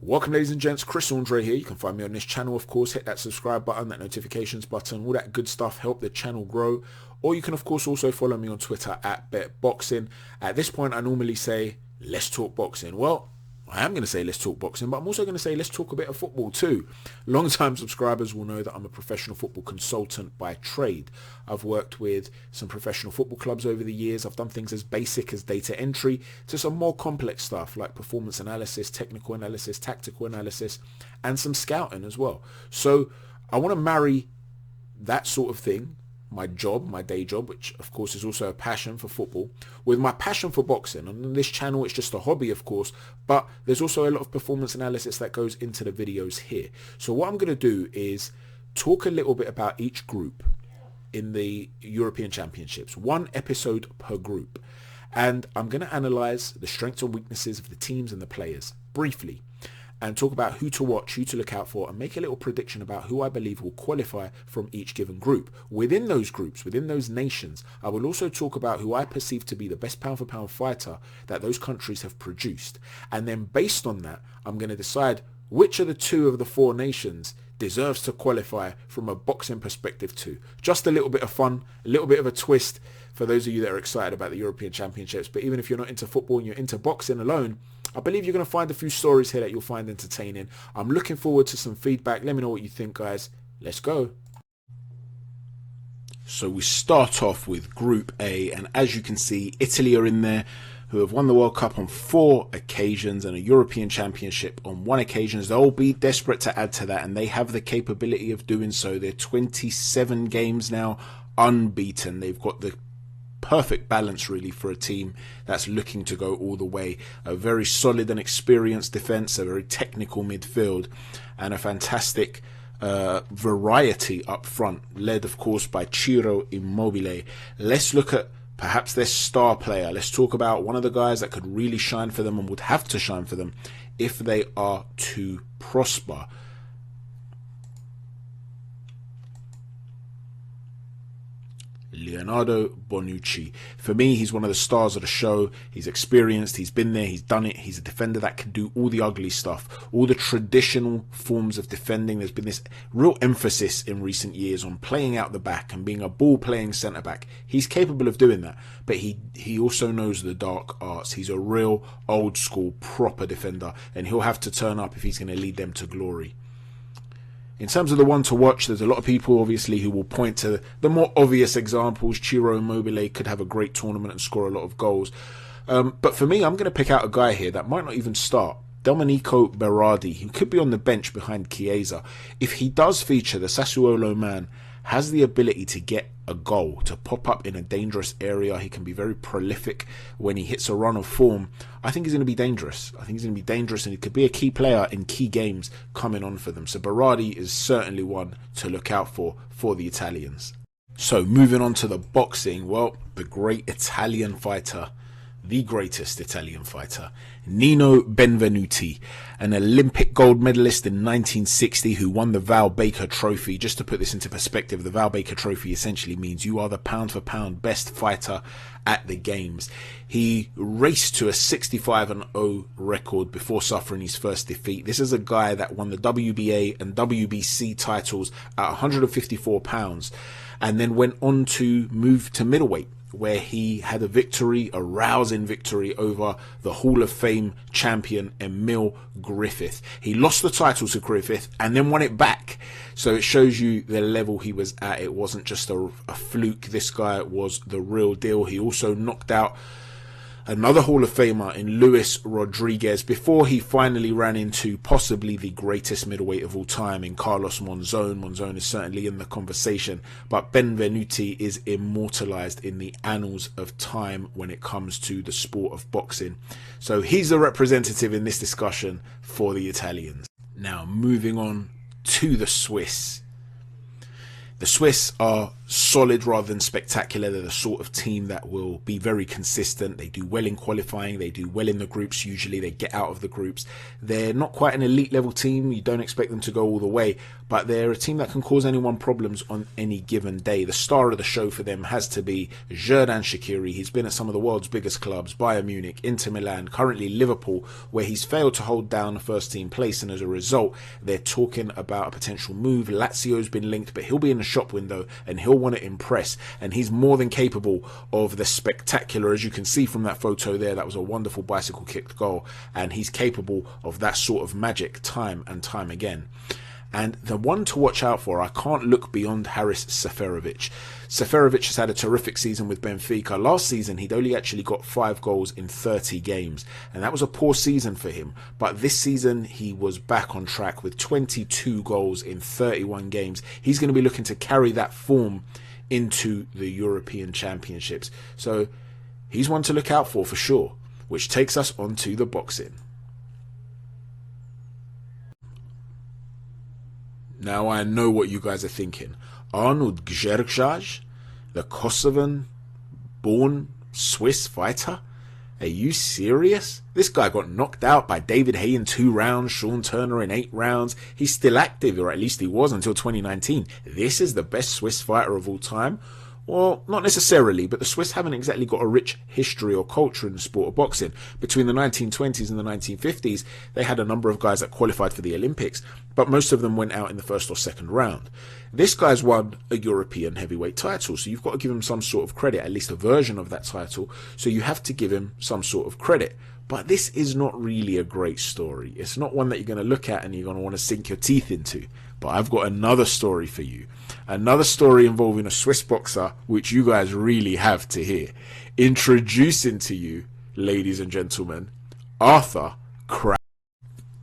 Welcome ladies and gents, Chris Andre here. You can find me on this channel, of course. Hit that subscribe button, that notifications button, all that good stuff, help the channel grow. Or you can of course also follow me on Twitter at BetBoxing. At this point I normally say, let's talk boxing. Well, I am going to say let's talk boxing, but I'm also going to say let's talk a bit of football too. Long-time subscribers will know that I'm a professional football consultant by trade. I've worked with some professional football clubs over the years. I've done things as basic as data entry to some more complex stuff like performance analysis, technical analysis, tactical analysis, and some scouting as well. So I want to marry that sort of thing, my job, my day job, which of course is also a passion for football, with my passion for boxing. And on this channel it's just a hobby, of course, but there's also a lot of performance analysis that goes into the videos here. So what I'm going to do is talk a little bit about each group in the European Championships, one episode per group, and I'm going to analyze the strengths and weaknesses of the teams and the players briefly, and talk about who to watch, who to look out for, and make a little prediction about who I believe will qualify from each given group. Within those groups, within those nations, I will also talk about who I perceive to be the best pound-for-pound fighter that those countries have produced. And then based on that, I'm going to decide which of the two of the four nations deserves to qualify from a boxing perspective too. Just a little bit of fun, a little bit of a twist for those of you that are excited about the European Championships. But even if you're not into football and you're into boxing alone, I believe you're going to find a few stories here that you'll find entertaining. I'm looking forward to some feedback. Let me know what you think, guys. Let's go. So we start off with Group A, and as you can see, Italy are in there, who have won the World Cup on 4 occasions and a European Championship on 1 occasion. They'll be desperate to add to that, and they have the capability of doing so. They're 27 games now unbeaten. They've got the perfect balance really for a team that's looking to go all the way. A very solid and experienced defence, a very technical midfield, and a fantastic variety up front, led of course by Ciro Immobile. Let's look at perhaps their star player. Let's talk about one of the guys that could really shine for them and would have to shine for them if they are to prosper. Leonardo Bonucci. For me, he's one of the stars of the show. He's experienced, he's been there, he's done it. He's a defender that can do all the ugly stuff, all the traditional forms of defending. There's been this real emphasis in recent years on playing out the back and being a ball-playing centre-back. He's capable of doing that, but he also knows the dark arts. He's a real old-school, proper defender, and he'll have to turn up if he's going to lead them to glory. In terms of the one to watch, there's a lot of people obviously who will point to the more obvious examples. Ciro Immobile could have a great tournament and score a lot of goals. But for me, I'm going to pick out a guy here that might not even start. Domenico Berardi, who could be on the bench behind Chiesa. If he does feature, the Sassuolo man has the ability to get a goal, to pop up in a dangerous area. He can be very prolific when he hits a run of form. I think he's going to be dangerous. I think he's going to be dangerous, and he could be a key player in key games coming on for them. So Berardi is certainly one to look out for the Italians. So moving on to the boxing, well, the great Italian fighter, the greatest Italian fighter, Nino Benvenuti, an Olympic gold medalist in 1960 who won the Val Baker Trophy. Just to put this into perspective, the Val Baker Trophy essentially means you are the pound-for-pound best fighter at the games. He raced to a 65-0 record before suffering his first defeat. This is a guy that won the WBA and WBC titles at 154 pounds and then went on to move to middleweight, where he had a victory, a rousing victory over the Hall of Fame champion Emil Griffith. He lost the title to Griffith and then won it back. So it shows you the level he was at. It wasn't just a fluke. This guy was the real deal. He also knocked out another Hall of Famer in Luis Rodriguez before he finally ran into possibly the greatest middleweight of all time in Carlos Monzon. Monzon is certainly in the conversation, but Benvenuti is immortalized in the annals of time when it comes to the sport of boxing. So he's the representative in this discussion for the Italians. Now moving on to the Swiss. The Swiss are solid rather than spectacular. They're the sort of team that will be very consistent. They do well in qualifying. They do well in the groups. Usually they get out of the groups. They're not quite an elite level team. You don't expect them to go all the way, but they're a team that can cause anyone problems on any given day. The star of the show for them has to be Xherdan Shaqiri. He's been at some of the world's biggest clubs, Bayern Munich, Inter Milan, currently Liverpool, where he's failed to hold down the first team place, and as a result they're talking about a potential move. Lazio's been linked, but he'll be in the shop window and he'll want to impress, and he's more than capable of the spectacular, as you can see from that photo there. That was a wonderful bicycle kicked goal, and he's capable of that sort of magic time and time again. And the one to watch out for, I can't look beyond Haris Seferovic. Seferovic has had a terrific season with Benfica. Last season, he'd only actually got 5 goals in 30 games, and that was a poor season for him. But this season, he was back on track with 22 goals in 31 games. He's going to be looking to carry that form into the European Championships. So he's one to look out for sure, which takes us on to the boxing. Now I know what you guys are thinking. Arnold Gjergaj, the Kosovan-born Swiss fighter? Are you serious? This guy got knocked out by David Haye in 2 rounds, Sean Turner in 8 rounds. He's still active, or at least he was until 2019. This is the best Swiss fighter of all time? Well, not necessarily, but the Swiss haven't exactly got a rich history or culture in the sport of boxing. Between the 1920s and the 1950s, they had a number of guys that qualified for the Olympics, but most of them went out in the first or second round. This guy's won a European heavyweight title, so you've got to give him some sort of credit, at least a version of that title, so you have to give him some sort of credit. But this is not really a great story. It's not one that you're going to look at and you're going to want to sink your teeth into. But I've got another story for you. Another story involving a Swiss boxer, which you guys really have to hear. Introducing to you, ladies and gentlemen, Arthur Cravan.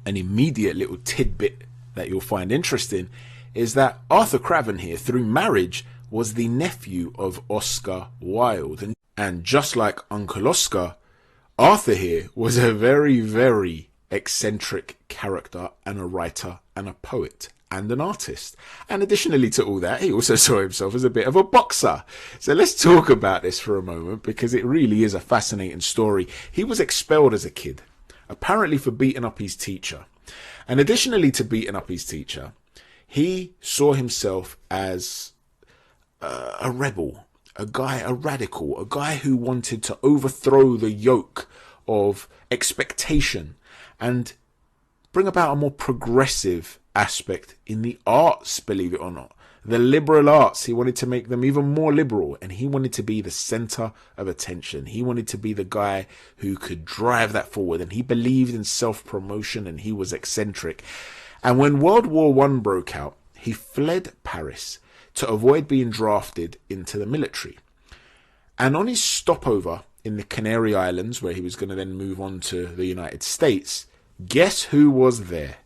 An immediate little tidbit that you'll find interesting is that Arthur Cravan here, through marriage, was the nephew of Oscar Wilde. And just like Uncle Oscar, Arthur here was a very, very eccentric character and a writer and a poet and an artist. And additionally to all that, he also saw himself as a bit of a boxer. So let's talk about this for a moment, because it really is a fascinating story. He was expelled as a kid, apparently for beating up his teacher. And additionally to beating up his teacher, he saw himself as a rebel, a radical, a guy who wanted to overthrow the yoke of expectation and bring about a more progressive aspect in the arts, believe it or not. The liberal arts, he wanted to make them even more liberal, and he wanted to be the center of attention. He wanted to be the guy who could drive that forward, and he believed in self-promotion, and he was eccentric. And when World War I broke out, he fled Paris to avoid being drafted into the military. And on his stopover in the Canary Islands, where he was going to then move on to the United States, guess who was there?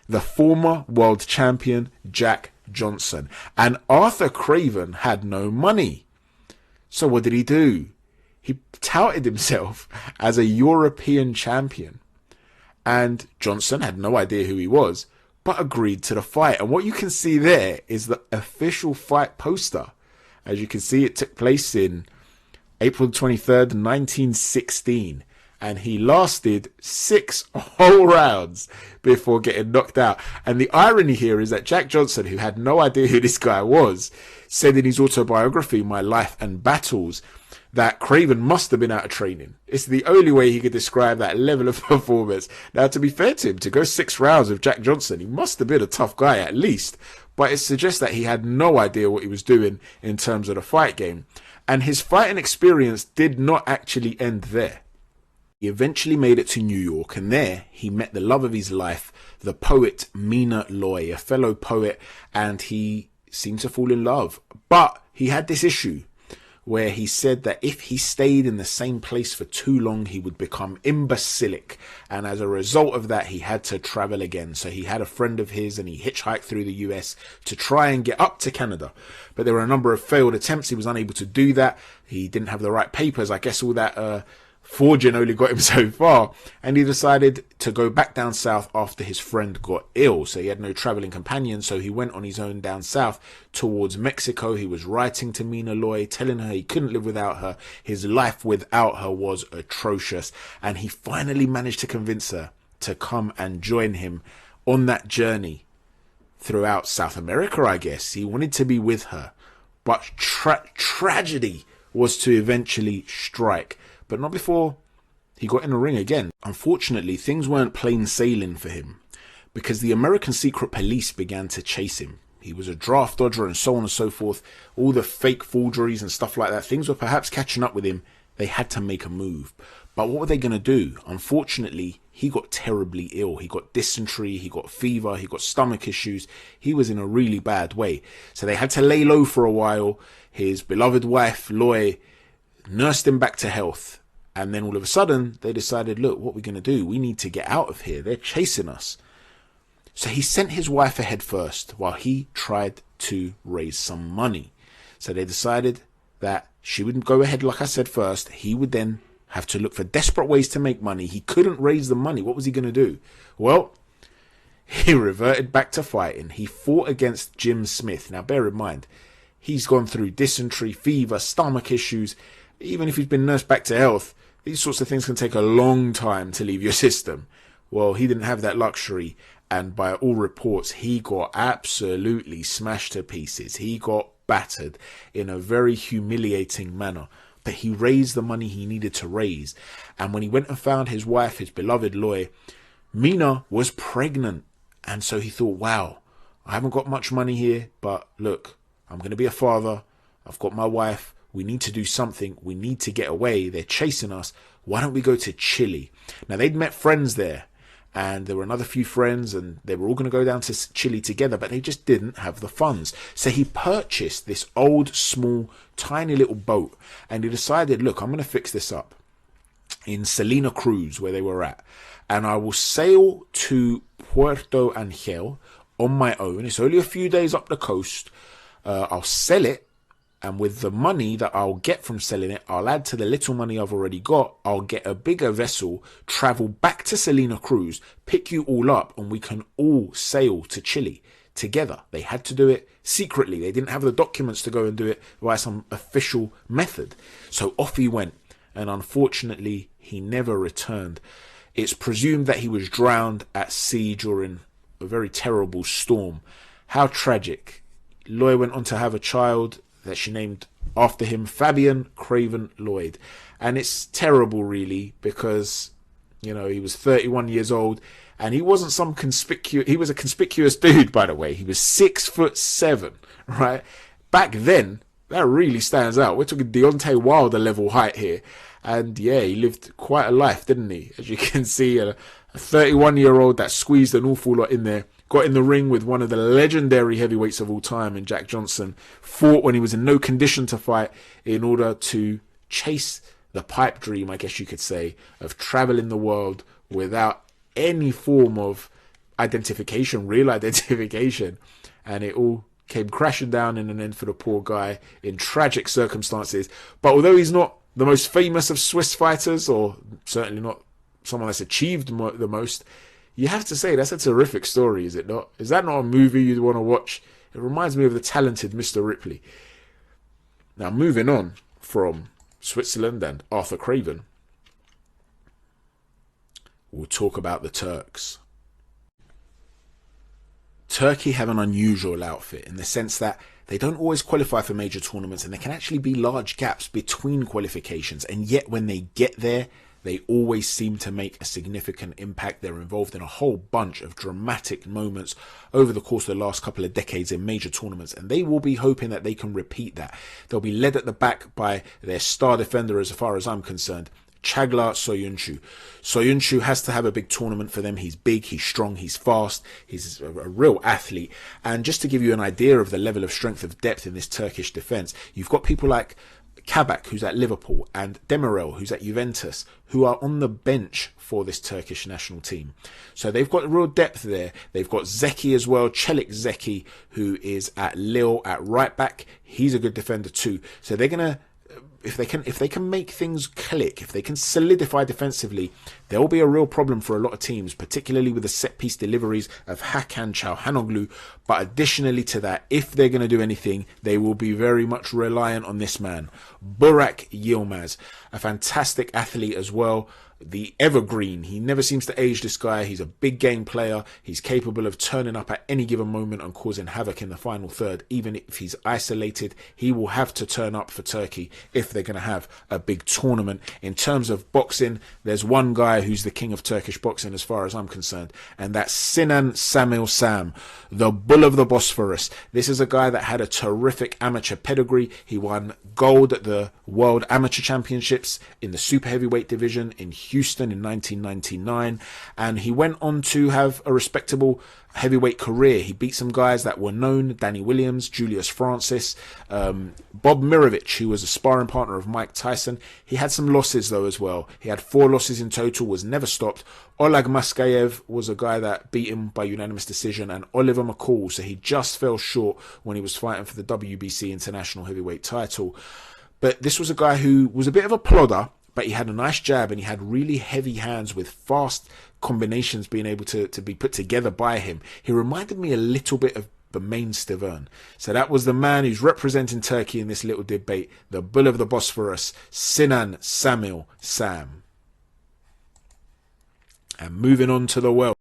The former world champion Jack Johnson. And Arthur Cravan had no money. So what did he do? He touted himself as a European champion. And Johnson had no idea who he was, but agreed to the fight. And what you can see there is the official fight poster. As you can see, it took place in April 23rd, 1916. And he lasted 6 whole rounds before getting knocked out. And the irony here is that Jack Johnson, who had no idea who this guy was, said in his autobiography, My Life and Battles, that Cravan must have been out of training. It's the only way he could describe that level of performance. Now, to be fair to him, to go 6 rounds with Jack Johnson, he must have been a tough guy at least. But it suggests that he had no idea what he was doing in terms of the fight game. And his fighting experience did not actually end there. He eventually made it to New York, and there he met the love of his life, the poet Mina Loy, a fellow poet, and he seemed to fall in love. But he had this issue where he said that if he stayed in the same place for too long, he would become imbecilic. And as a result of that, he had to travel again. So he had a friend of his and he hitchhiked through the US to try and get up to Canada. But there were a number of failed attempts. He was unable to do that. He didn't have the right papers. I guess all that forging only got him so far, and he decided to go back down south after his friend got ill. So he had no traveling companion, so he went on his own down south towards Mexico. He was writing to Mina Loy, telling her he couldn't live without her. His life without her was atrocious, and he finally managed to convince her to come and join him on that journey throughout South America, I guess. He wanted to be with her, but tragedy was to eventually strike, but not before he got in the ring again. Unfortunately, things weren't plain sailing for him, because the American secret police began to chase him. He was a draft dodger and so on and so forth. All the fake forgeries and stuff like that. Things were perhaps catching up with him. They had to make a move. But what were they going to do? Unfortunately, he got terribly ill. He got dysentery, he got fever, he got stomach issues. He was in a really bad way. So they had to lay low for a while. His beloved wife, Loy, nursed him back to health. And then all of a sudden, they decided, look, what are we going to do? We need to get out of here. They're chasing us. So he sent his wife ahead first while he tried to raise some money. So they decided that she would go ahead, like I said, first. He would then have to look for desperate ways to make money. He couldn't raise the money. What was he going to do? Well, he reverted back to fighting. He fought against Jim Smith. Now, bear in mind, he's gone through dysentery, fever, stomach issues. Even if he's been nursed back to health, these sorts of things can take a long time to leave your system. Well, he didn't have that luxury. And by all reports, he got absolutely smashed to pieces. He got battered in a very humiliating manner. But he raised the money he needed to raise. And when he went and found his wife, his beloved Loy, Mina was pregnant. And so he thought, wow, I haven't got much money here, but look, I'm going to be a father. I've got my wife. We need to do something. We need to get away. They're chasing us. Why don't we go to Chile? Now, they'd met friends there, and there were another few friends, and they were all going to go down to Chile together, but they just didn't have the funds. So he purchased this old, small, tiny little boat, and he decided, look, I'm going to fix this up in Salina Cruz, where they were at, and I will sail to Puerto Angel on my own. It's only a few days up the coast. I'll sell it, and with the money that I'll get from selling it, I'll add to the little money I've already got. I'll get a bigger vessel, travel back to Salina Cruz, pick you all up, and we can all sail to Chile together. They had to do it secretly. They didn't have the documents to go and do it by some official method. So off he went, and unfortunately, he never returned. It's presumed that he was drowned at sea during a very terrible storm. How tragic. Loy went on to have a child that she named after him, Fabian Cravan Lloyd. And it's terrible, really, because, you know, he was 31 years old, and he wasn't some conspicuous... He was a conspicuous dude, by the way. He was 6'7", right? Back then, that really stands out. We're talking Deontay Wilder level height here. And yeah, he lived quite a life, didn't he? As you can see, a 31-year-old that squeezed an awful lot in there. Got in the ring with one of the legendary heavyweights of all time in Jack Johnson. Fought when he was in no condition to fight in order to chase the pipe dream, I guess you could say, of traveling the world without any form of identification, real identification. And it all came crashing down in an end for the poor guy in tragic circumstances. But although he's not the most famous of Swiss fighters, or certainly not someone that's achieved the most, you have to say that's a terrific story, is it not? Is that not a movie you'd want to watch? It reminds me of the talented Mr. Ripley. Now, moving on from Switzerland and Arthur Cravan, we'll talk about the Turks. Turkey have an unusual outfit in the sense that they don't always qualify for major tournaments, and there can actually be large gaps between qualifications, and yet when they get there, they always seem to make a significant impact. They're involved in a whole bunch of dramatic moments over the course of the last couple of decades in major tournaments, and they will be hoping that they can repeat that. They'll be led at the back by their star defender, as far as I'm concerned, Çağlar Söyüncü. Söyüncü has to have a big tournament for them. He's big, he's strong, he's fast, he's a real athlete. And just to give you an idea of the level of strength of depth in this Turkish defence, you've got people like Kabak, who's at Liverpool, and Demirel, who's at Juventus, who are on the bench for this Turkish national team. So they've got real depth there. They've got Zeki as well, Çelik Zeki, who is at Lille at right back. He's a good defender too. So they're going to if they can make things click, if they can solidify defensively, there will be a real problem for a lot of teams, particularly with the set piece deliveries of Hakan Çalhanoğlu. But additionally to that, if they're going to do anything, they will be very much reliant on this man, Burak Yilmaz, a fantastic athlete as well. The evergreen. He never seems to age, this guy. He's a big game player. He's capable of turning up at any given moment and causing havoc in the final third. Even if he's isolated, he will have to turn up for Turkey if they're going to have a big tournament. In terms of boxing, there's one guy who's the king of Turkish boxing as far as I'm concerned, and that's Sinan Samil Sam, the bull of the Bosphorus. This is a guy that had a terrific amateur pedigree. He won gold at the World Amateur Championships in the super heavyweight division in Houston in 1999, and he went on to have a respectable heavyweight career. He beat some guys that were known: Danny Williams, Julius Francis, Bob Mirovich, who was a sparring partner of Mike Tyson. He had some losses though as well. He had 4 losses in total, was never stopped. Oleg Maskayev was a guy that beat him by unanimous decision, and Oliver McCall, so he just fell short when he was fighting for the WBC International Heavyweight title. But this was a guy who was a bit of a plodder, but he had a nice jab and he had really heavy hands with fast combinations being able to be put together by him. He reminded me a little bit of Bermane Stiverne. So that was the man who's representing Turkey in this little debate, the bull of the Bosphorus, Sinan Samil Sam. And moving on to the Welsh.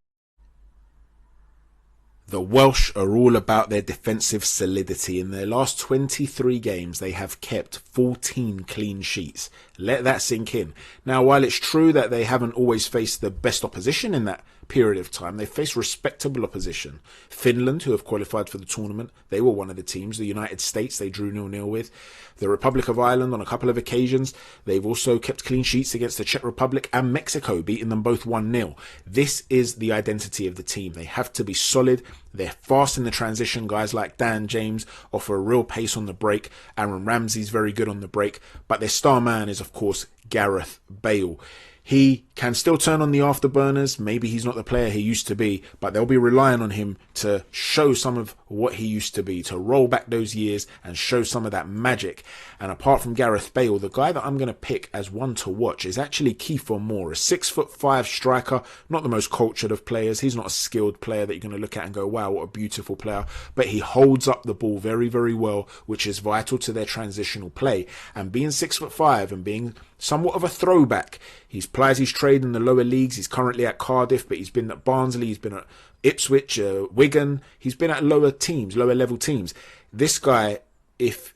The Welsh are all about their defensive solidity. In their last 23 games, they have kept 14 clean sheets. Let that sink in. Now, while it's true that they haven't always faced the best opposition in that period of time, they faced respectable opposition. Finland, who have qualified for the tournament, they were one of the teams. The United States, they drew 0-0 with. The Republic of Ireland on a couple of occasions. They've also kept clean sheets against the Czech Republic and Mexico, beating them both 1-0. This is the identity of the team. They have to be solid. They're fast in the transition. Guys like Dan James offer a real pace on the break. Aaron Ramsey's very good on the break. But their star man is, of course, Gareth Bale. He can still turn on the afterburners. Maybe he's not the player he used to be, but they'll be relying on him to show some of what he used to be, to roll back those years and show some of that magic. And apart from Gareth Bale, the guy that I'm going to pick as one to watch is actually Kiefer Moore, a 6'5" striker, not the most cultured of players. He's not a skilled player that you're going to look at and go, wow, what a beautiful player. But he holds up the ball very, very well, which is vital to their transitional play. And being 6'5" and being somewhat of a throwback, he's plies his trade in the lower leagues. He's currently at Cardiff, but he's been at Barnsley, he's been at Ipswich, Wigan. He's been at lower teams, lower level teams. This guy, if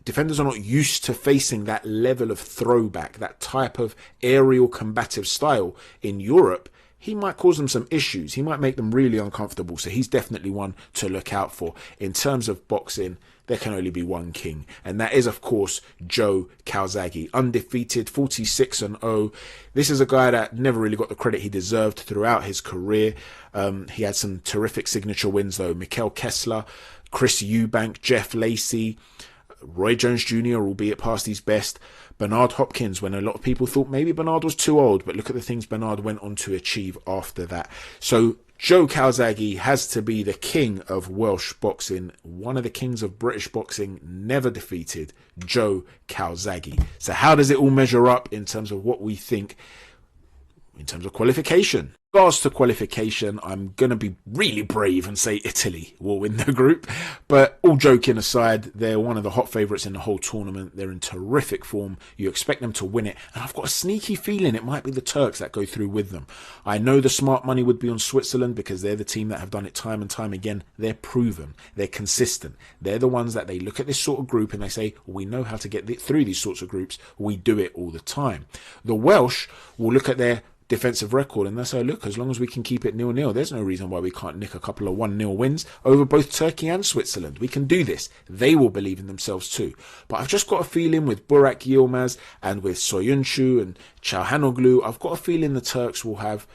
defenders are not used to facing that level of throwback, that type of aerial combative style in Europe, he might cause them some issues. He might make them really uncomfortable. So he's definitely one to look out for. In terms of boxing, there can only be one king, and that is, of course, Joe Calzaghe. Undefeated, 46-0. This is a guy that never really got the credit he deserved throughout his career. He had some terrific signature wins, though. Mikkel Kessler, Chris Eubank, Jeff Lacey, Roy Jones Jr., albeit past his best, Bernard Hopkins, when a lot of people thought maybe Bernard was too old, but look at the things Bernard went on to achieve after that. So Joe Calzaghe has to be the king of Welsh boxing, one of the kings of British boxing, never defeated, Joe Calzaghe. So how does it all measure up in terms of what we think in terms of qualification? In regards to qualification, I'm going to be really brave and say Italy will win the group. But all joking aside, they're one of the hot favourites in the whole tournament. They're in terrific form. You expect them to win it. And I've got a sneaky feeling it might be the Turks that go through with them. I know the smart money would be on Switzerland because they're the team that have done it time and time again. They're proven. They're consistent. They're the ones that they look at this sort of group and they say, we know how to get through these sorts of groups. We do it all the time. The Welsh will look at their defensive record and they'll say, look, as long as we can keep it 0-0, there's no reason why we can't nick a couple of 1-0 wins over both Turkey and Switzerland. We can do this. They will believe in themselves too. But I've just got a feeling with Burak Yilmaz and with Soyuncu and Çalhanoğlu, I've got a feeling the Turks will have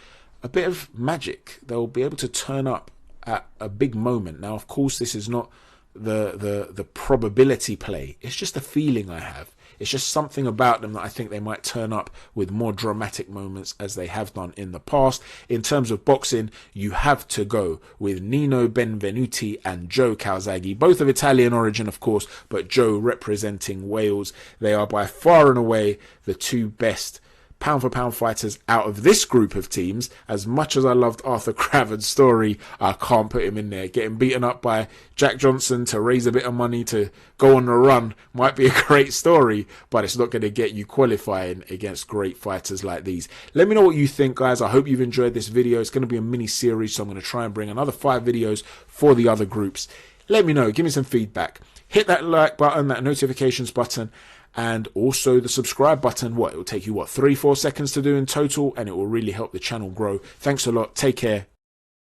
a bit of magic. They'll be able to turn up at a big moment. Now, of course, this is not the probability play. It's just a feeling I have. It's just something about them that I think they might turn up with more dramatic moments as they have done in the past. In terms of boxing, you have to go with Nino Benvenuti and Joe Calzaghe, both of Italian origin, of course, but Joe representing Wales. They are by far and away the two best pound for pound fighters out of this group of teams. As much as I loved Arthur Cravan's story, I can't put him in there. Getting beaten up by Jack Johnson to raise a bit of money to go on the run might be a great story, but it's not going to get you qualifying against great fighters like these. Let me know what you think, guys. I hope you've enjoyed this video. It's going to be a mini series, so I'm going to try and bring another 5 videos for the other groups. Let me know, give me some feedback. Hit that like button, that notifications button, and also the subscribe button. It will take you 3-4 seconds to do in total, and it will really help the channel grow. Thanks a lot. Take care.